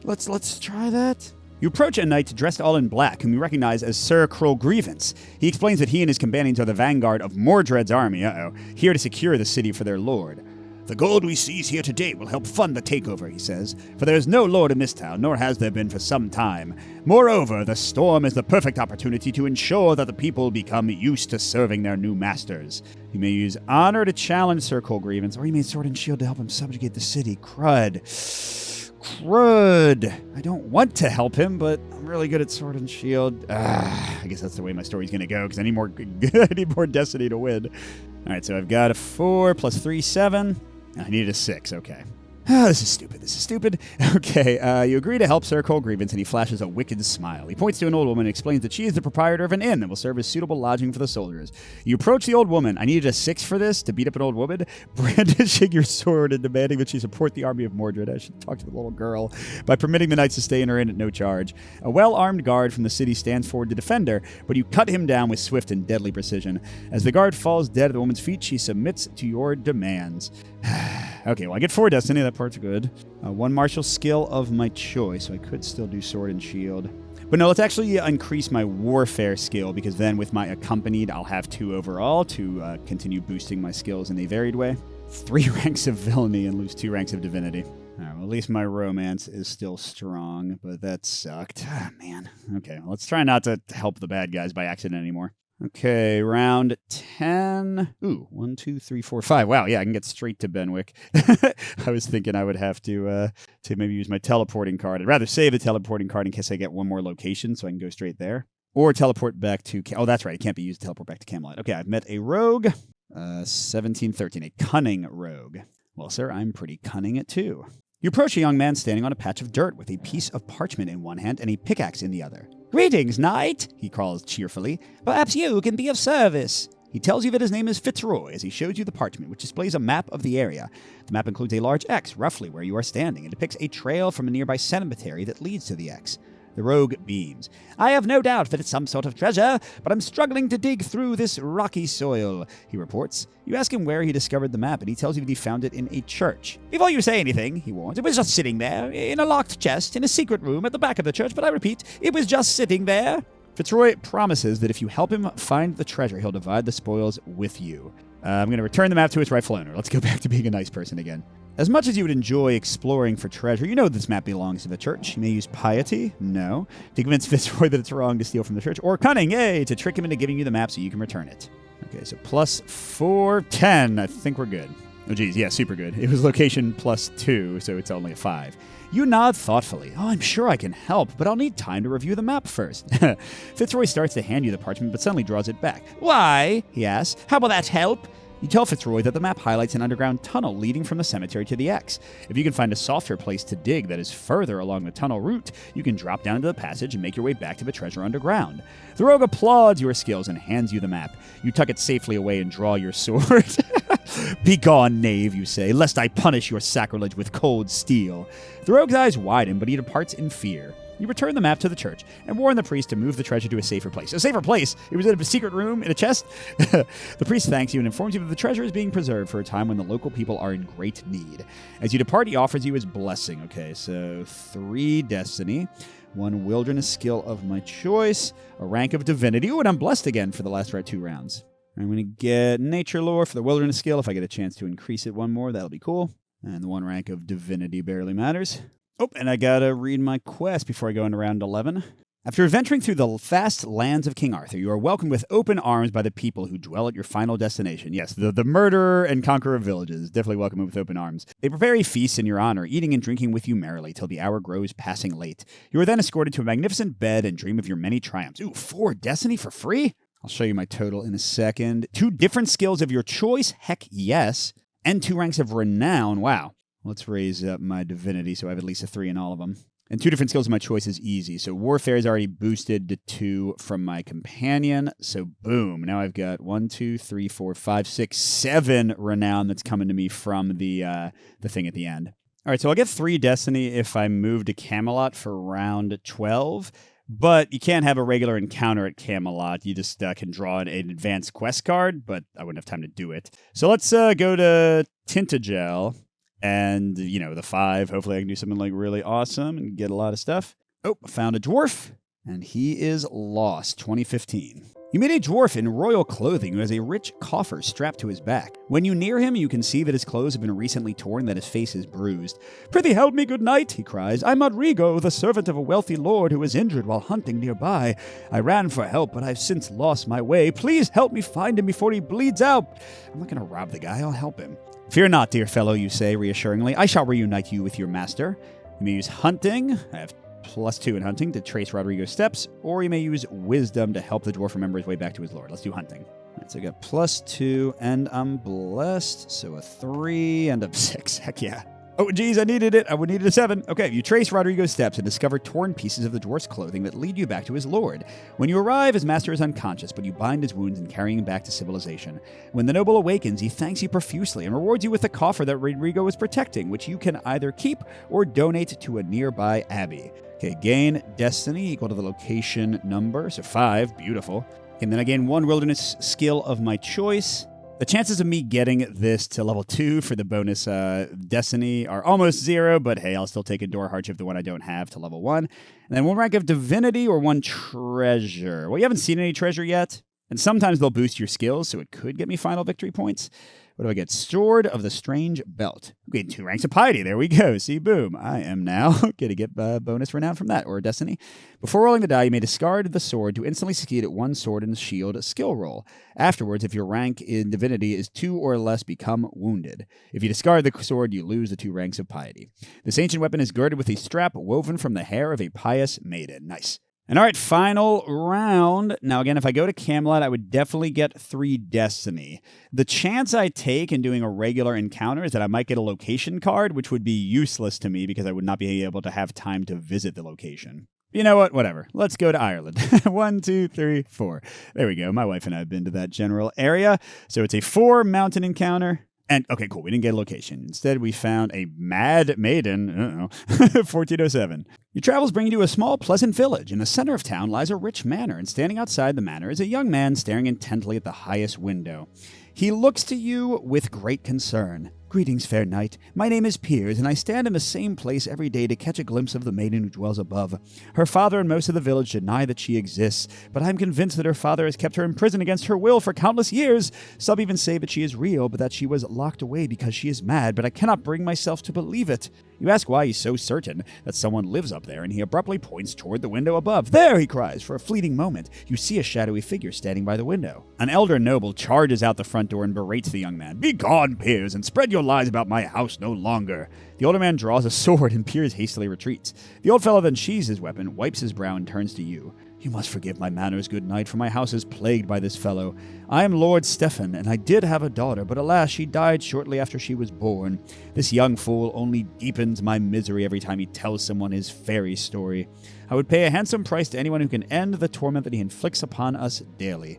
Let's try that. You approach a knight dressed all in black, whom you recognize as Sir Kroll Grievance. He explains that he and his companions are the vanguard of Mordred's army, here to secure the city for their lord. The gold we seize here today will help fund the takeover, he says, for there is no lord in this town, nor has there been for some time. Moreover, the storm is the perfect opportunity to ensure that the people become used to serving their new masters. You may use honor to challenge Sir Kroll Grievance, or you may use sword and shield to help him subjugate the city. Crud. I don't want to help him, but I'm really good at sword and shield. I guess that's the way my story's going to go, because I need more destiny to win. All right, so I've got a 4 plus 3, 7. I needed a 6, okay. This is stupid. Okay, you agree to help Sir Kroll Grievance, and he flashes a wicked smile. He points to an old woman and explains that she is the proprietor of an inn that will serve as suitable lodging for the soldiers. You approach the old woman. I needed a 6 for this, to beat up an old woman. Brandishing your sword and demanding that she support the army of Mordred. I should talk to the little girl. By permitting the knights to stay in her inn at no charge. A well-armed guard from the city stands forward to defend her, but you cut him down with swift and deadly precision. As the guard falls dead at the woman's feet, she submits to your demands. Okay, well, I get 4 destiny. That part's good. 1 martial skill of my choice, so I could still do sword and shield. But no, let's actually increase my warfare skill, because then with my accompanied, I'll have 2 overall to continue boosting my skills in a varied way. 3 ranks of villainy and lose 2 ranks of divinity. All right, well, at least my romance is still strong, but that sucked. Ah, man. Okay, well, let's try not to help the bad guys by accident anymore. Okay, round 10. Ooh, 1, 2, 3, 4, 5. Wow, yeah, I can get straight to Benwick. I was thinking I would have to maybe use my teleporting card. I'd rather save the teleporting card in case I get one more location so I can go straight there. Or teleport back to... Oh, that's right, it can't be used to teleport back to Camelot. Okay, I've met a rogue. 17, 13, a cunning rogue. Well, sir, I'm pretty cunning at 2. You approach a young man standing on a patch of dirt with a piece of parchment in one hand and a pickaxe in the other. "Greetings, knight," he calls cheerfully. "Perhaps you can be of service." He tells you that his name is Fitzroy as he shows you the parchment, which displays a map of the area. The map includes a large X, roughly where you are standing, and depicts a trail from a nearby cemetery that leads to the X. The rogue beams. "I have no doubt that it's some sort of treasure, but I'm struggling to dig through this rocky soil," he reports. You ask him where he discovered the map, and he tells you that he found it in a church. "Before you say anything," he warns, "it was just sitting there, in a locked chest, in a secret room at the back of the church, but I repeat, it was just sitting there." Fitzroy promises that if you help him find the treasure, he'll divide the spoils with you. I'm going to return the map to its rightful owner. Let's go back to being a nice person again. As much as you would enjoy exploring for treasure, you know this map belongs to the church. You may use piety, no, to convince Fitzroy that it's wrong to steal from the church, or cunning, yay, to trick him into giving you the map so you can return it. Okay, so plus 4, 10. I think we're good. Oh, geez, yeah, super good. It was location plus 2, so it's only a 5. You nod thoughtfully. "Oh, I'm sure I can help, but I'll need time to review the map first." Fitzroy starts to hand you the parchment, but suddenly draws it back. "Why?" he asks. "How will that help?" You tell Fitzroy that the map highlights an underground tunnel leading from the cemetery to the X. If you can find a softer place to dig that is further along the tunnel route, you can drop down into the passage and make your way back to the treasure underground. The rogue applauds your skills and hands you the map. You tuck it safely away and draw your sword. "Begone, knave," you say, "lest I punish your sacrilege with cold steel." The rogue's eyes widen, but he departs in fear. You return the map to the church and warn the priest to move the treasure to a safer place. A safer place? It was in a secret room in a chest? The priest thanks you and informs you that the treasure is being preserved for a time when the local people are in great need. As you depart, he offers you his blessing. Okay, so 3 destiny, 1 wilderness skill of my choice, a rank of divinity. Ooh, and I'm blessed again for the last 2 rounds. I'm going to get nature lore for the wilderness skill. If I get a chance to increase it 1 more, that'll be cool. And the 1 rank of divinity barely matters. Oh, and I gotta read my quest before I go into round 11. After adventuring through the vast lands of King Arthur, you are welcomed with open arms by the people who dwell at your final destination. Yes, the murderer and conqueror of villages. Definitely welcome with open arms. They prepare a feast in your honor, eating and drinking with you merrily till the hour grows passing late. You are then escorted to a magnificent bed and dream of your many triumphs. Ooh, 4 destiny for free? I'll show you my total in a second. 2 different skills of your choice. Heck yes. And 2 ranks of renown. Wow. Let's raise up my divinity so I have at least a 3 in all of them. And 2 different skills of my choice is easy. So warfare is already boosted to 2 from my companion. So boom. Now I've got 1, 2, 3, 4, 5, 6, 7 renown that's coming to me from the thing at the end. All right, so I'll get 3 destiny if I move to Camelot for round 12. But you can't have a regular encounter at Camelot. You just can draw an advanced quest card, but I wouldn't have time to do it. So let's go to Tintagel. And, the 5. Hopefully I can do something like really awesome and get a lot of stuff. Oh, found a dwarf. And he is lost. 2015. You meet a dwarf in royal clothing who has a rich coffer strapped to his back. When you near him, you can see that his clothes have been recently torn, that his face is bruised. "Prithee help me, good knight," he cries. "I'm Rodrigo, the servant of a wealthy lord who was injured while hunting nearby. I ran for help, but I've since lost my way. Please help me find him before he bleeds out." I'm not going to rob the guy. I'll help him. "Fear not, dear fellow," you say reassuringly. "I shall reunite you with your master." You may use hunting. I have +2 in hunting to trace Rodrigo's steps, or you may use wisdom to help the dwarf remember his way back to his lord. Let's do hunting. All right, so I got +2, and I'm blessed, so a 3 and a 6. Heck yeah. Oh, geez, I needed it. I would need a 7. Okay, you trace Rodrigo's steps and discover torn pieces of the dwarf's clothing that lead you back to his lord. When you arrive, his master is unconscious, but you bind his wounds and carry him back to civilization. When the noble awakens, he thanks you profusely and rewards you with the coffer that Rodrigo was protecting, which you can either keep or donate to a nearby abbey. Okay, gain destiny equal to the location number, so 5, beautiful. And then I gain 1 wilderness skill of my choice. The chances of me getting this to level 2 for the bonus destiny are almost 0, but hey, I'll still take Endure Hardship, the one I don't have, to level 1. And then 1 rank of divinity or 1 treasure. Well, you haven't seen any treasure yet, and sometimes they'll boost your skills, so it could get me final victory points. What do I get? Sword of the Strange Belt. Okay, 2 ranks of piety. There we go. See, boom. I am now going to get bonus renown from that, or destiny. Before rolling the die, you may discard the sword to instantly succeed at 1 sword and shield skill roll. Afterwards, if your rank in divinity is 2 or less, become wounded. If you discard the sword, you lose the 2 ranks of piety. This ancient weapon is girded with a strap woven from the hair of a pious maiden. Nice. And all right, final round. Now, again, if I go to Camelot, I would definitely get 3 destiny. The chance I take in doing a regular encounter is that I might get a location card, which would be useless to me because I would not be able to have time to visit the location. You know what? Whatever. Let's go to Ireland. 1, 2, 3, 4. There we go. My wife and I have been to that general area. So it's a 4 mountain encounter. And, okay, cool, we didn't get a location. Instead, we found a mad maiden, 1407. Your travels bring you to a small, pleasant village. In the center of town lies a rich manor, and standing outside the manor is a young man staring intently at the highest window. He looks to you with great concern. "Greetings, fair knight. My name is Piers, and I stand in the same place every day to catch a glimpse of the maiden who dwells above. Her father and most of the village deny that she exists, but I am convinced that her father has kept her in prison against her will for countless years. Some even say that she is real, but that she was locked away because she is mad, but I cannot bring myself to believe it." You ask why he's so certain that someone lives up there, and he abruptly points toward the window above. "There!" he cries. For a fleeting moment, you see a shadowy figure standing by the window. An elder noble charges out the front door and berates the young man. "Begone, Piers, and spread your lies about my house no longer." The older man draws a sword, and Piers hastily retreats. The old fellow then sheathes his weapon, wipes his brow, and turns to you. "You must forgive my manners, good knight, for my house is plagued by this fellow. I am Lord Stephen, and I did have a daughter, but alas, she died shortly after she was born. This young fool only deepens my misery every time he tells someone his fairy story. I would pay a handsome price to anyone who can end the torment that he inflicts upon us daily."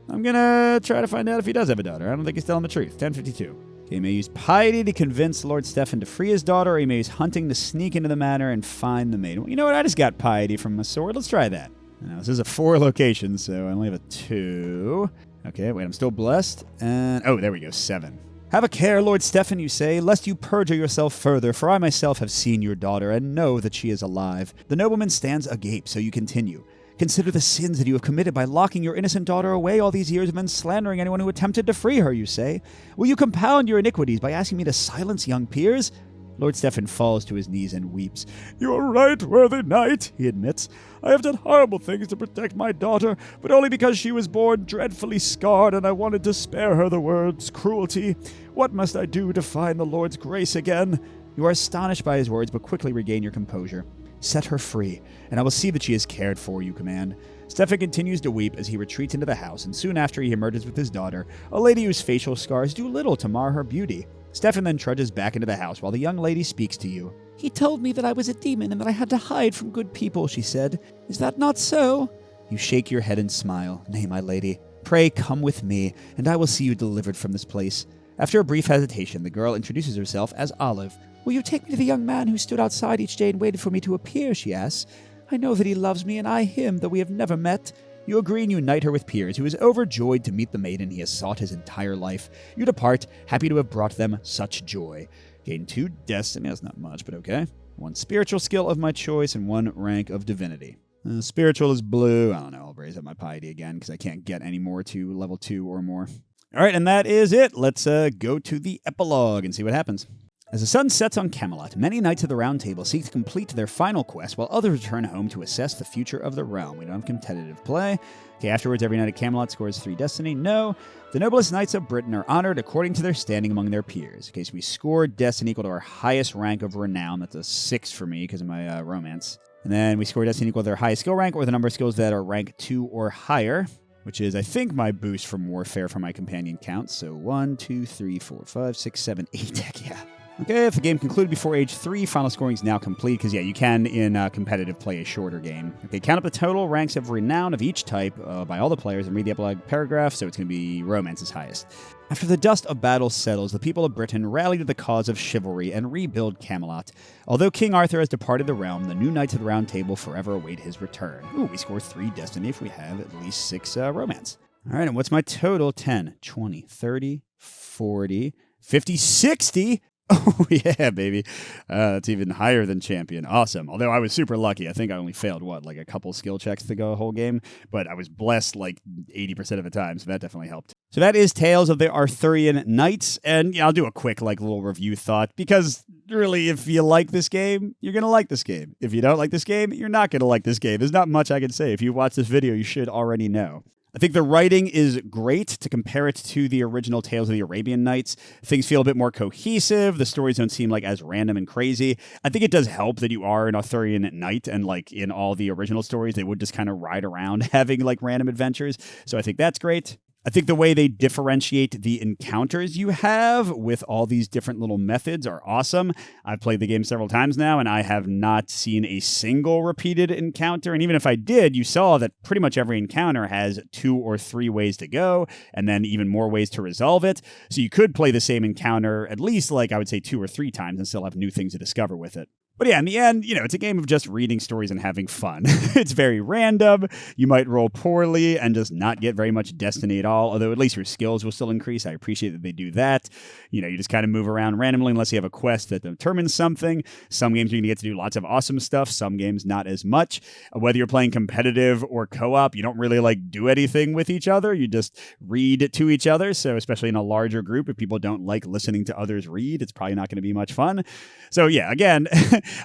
I'm gonna try to find out if he does have a daughter. I don't think he's telling the truth. 1052. Okay, he may use piety to convince Lord Stephen to free his daughter, or he may use hunting to sneak into the manor and find the maiden. Well, you know what? I just got piety from my sword. Let's try that. Now, this is a 4 location, so I only have a 2. Okay, wait, I'm still blessed. And, oh, there we go, 7. "Have a care, Lord Stephen, you say, lest you perjure yourself further, for I myself have seen your daughter and know that she is alive." The nobleman stands agape, so you continue. "Consider the sins that you have committed by locking your innocent daughter away all these years and then slandering anyone who attempted to free her, you say. Will you compound your iniquities by asking me to silence young Piers?" Lord Stephen falls to his knees and weeps. "You are right, worthy knight," he admits. "I have done horrible things to protect my daughter, but only because she was born dreadfully scarred and I wanted to spare her the world's cruelty. What must I do to find the Lord's grace again?" You are astonished by his words, but quickly regain your composure. Set her free, and I will see that she is cared for, you command. Stefan continues to weep as he retreats into the house, and soon after he emerges with his daughter, a lady whose facial scars do little to mar her beauty. Stefan then trudges back into the house while the young lady speaks to you. He told me that I was a demon and that I had to hide from good people, she said. Is that not so? You shake your head and smile. Nay, my lady. Pray come with me, and I will see you delivered from this place. After a brief hesitation, the girl introduces herself as Olive. Will you take me to the young man who stood outside each day and waited for me to appear, she asks. I know that he loves me, and I him, though we have never met. You agree and unite her with Piers, who is overjoyed to meet the maiden he has sought his entire life. You depart, happy to have brought them such joy. Gain 2 destiny, that's not much, but okay. 1 spiritual skill of my choice, and 1 rank of divinity. Spiritual is blue. I don't know, I'll raise up my piety again, because I can't get any more to level 2 or more. All right, and that is it. Let's go to the epilogue and see what happens. As the sun sets on Camelot, many Knights of the Round Table seek to complete their final quest, while others return home to assess the future of the realm. We don't have competitive play. Okay, afterwards, every Knight of Camelot scores 3 destiny. No. The noblest Knights of Britain are honored according to their standing among their peers. Okay, so we score destiny equal to our highest rank of renown. That's a 6 for me because of my romance. And then we score destiny equal to their highest skill rank, or the number of skills that are rank 2 or higher, which is, I think, my boost from Warfare for my companion counts. So 1, 2, 3, 4, 5, 6, 7, 8. Heck yeah. Okay, if the game concluded before age 3, final scoring is now complete, because, yeah, you can, in competitive, play a shorter game. Okay, count up the total ranks of renown of each type by all the players and read the epilogue paragraph, so it's going to be Romance's highest. After the dust of battle settles, the people of Britain rally to the cause of chivalry and rebuild Camelot. Although King Arthur has departed the realm, the new Knights of the Round Table forever await his return. Ooh, we score 3 destiny if we have at least 6 romance. All right, and what's my total? 10, 20, 30, 40, 50, 60... Oh, yeah, baby. That's even higher than champion. Awesome. Although I was super lucky. I think I only failed, like a couple skill checks to go a whole game, but I was blessed like 80% of the time, so that definitely helped. So that is Tales of the Arthurian Knights, and yeah, I'll do a quick little review thought, because really, if you like this game, you're going to like this game. If you don't like this game, you're not going to like this game. There's not much I can say. If you watch this video, you should already know. I think the writing is great. To compare it to the original Tales of the Arabian Nights, things feel a bit more cohesive. The stories don't seem like as random and crazy. I think it does help that you are an Arthurian knight, and like in all the original stories, they would just kind of ride around having like random adventures. So I think that's great. I think the way they differentiate the encounters you have with all these different little methods are awesome. I've played the game several times now, and I have not seen a single repeated encounter. And even if I did, you saw that pretty much every encounter has 2 or 3 ways to go, and then even more ways to resolve it. So you could play the same encounter at least, like I would say 2 or 3 times, and still have new things to discover with it. But yeah, in the end, it's a game of just reading stories and having fun. It's very random. You might roll poorly and just not get very much destiny at all, although at least your skills will still increase. I appreciate that they do that. You just kind of move around randomly unless you have a quest that determines something. Some games you're going to get to do lots of awesome stuff. Some games not as much. Whether you're playing competitive or co-op, you don't really do anything with each other. You just read to each other. So especially in a larger group, if people don't like listening to others read, it's probably not going to be much fun. So yeah, again,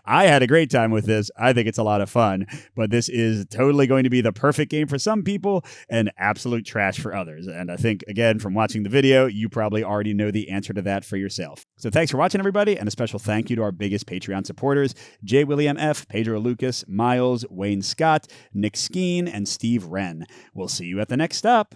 I had a great time with this. I think it's a lot of fun, but this is totally going to be the perfect game for some people and absolute trash for others. And I think, again, from watching the video, you probably already know the answer to that for yourself. So thanks for watching, everybody, and a special thank you to our biggest Patreon supporters, J. William F., Pedro Lucas, Miles, Wayne Scott, Nick Skeen, and Steve Wren. We'll see you at the next stop.